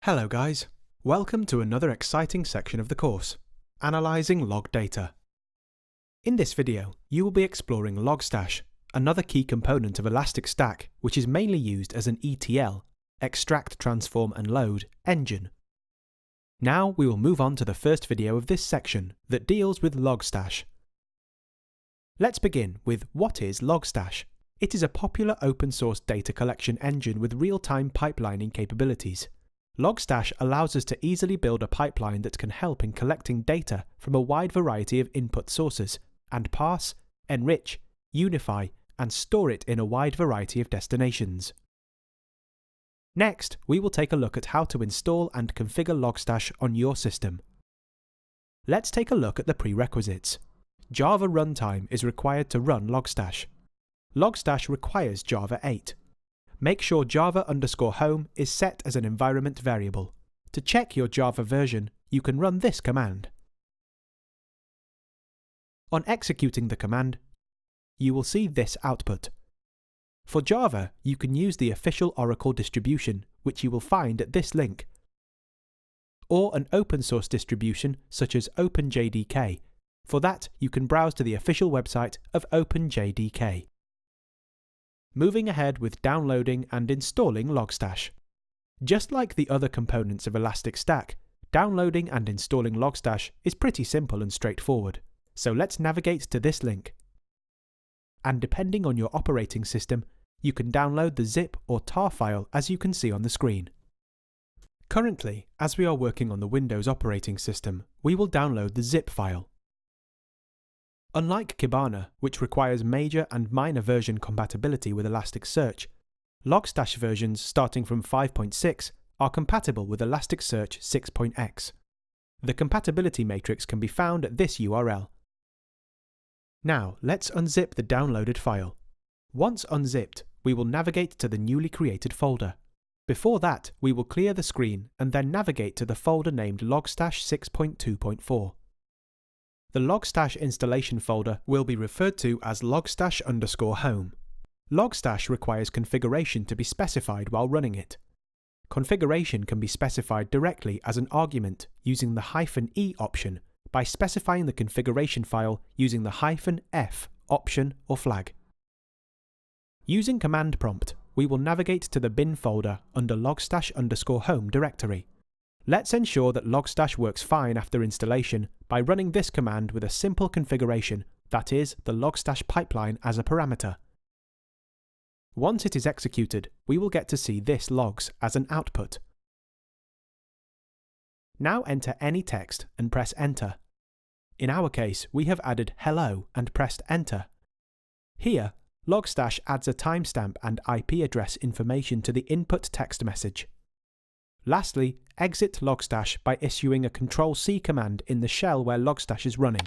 Hello guys, welcome to another exciting section of the course, Analyzing Log Data. In this video, you will be exploring Logstash, another key component of Elastic Stack which is mainly used as an ETL, Extract, Transform and Load, engine. Now we will move on to the first video of this section that deals with Logstash. Let's begin with what is Logstash. It is a popular open source data collection engine with real-time pipelining capabilities. Logstash allows us to easily build a pipeline that can help in collecting data from a wide variety of input sources and parse, enrich, unify, and store it in a wide variety of destinations. Next, we will take a look at how to install and configure Logstash on your system. Let's take a look at the prerequisites. Java runtime is required to run Logstash. Logstash requires Java 8. Make sure Java_home is set as an environment variable. To check your Java version, you can run this command. On executing the command, you will see this output. For Java, you can use the official Oracle distribution, which you will find at this link, or an open source distribution such as OpenJDK. For that, you can browse to the official website of OpenJDK. Moving ahead with downloading and installing Logstash. Just like the other components of Elastic Stack, downloading and installing Logstash is pretty simple and straightforward. So let's navigate to this link. And depending on your operating system, you can download the zip or tar file as you can see on the screen. Currently, as we are working on the Windows operating system, we will download the zip file. Unlike Kibana, which requires major and minor version compatibility with Elasticsearch, Logstash versions starting from 5.6 are compatible with Elasticsearch 6.x. The compatibility matrix can be found at this URL. Now, let's unzip the downloaded file. Once unzipped, we will navigate to the newly created folder. Before that, we will clear the screen and then navigate to the folder named Logstash 6.2.4. The Logstash installation folder will be referred to as Logstash_home. Logstash requires configuration to be specified while running it. Configuration can be specified directly as an argument using the -e option by specifying the configuration file using the -f option or flag. Using command prompt, we will navigate to the bin folder under Logstash_home directory. Let's ensure that Logstash works fine after installation by running this command with a simple configuration, that is, the Logstash pipeline as a parameter. Once it is executed, we will get to see this logs as an output. Now enter any text and press enter. In our case, we have added hello and pressed enter. Here, Logstash adds a timestamp and IP address information to the input text message. Lastly, exit Logstash by issuing a Ctrl+C command in the shell where Logstash is running.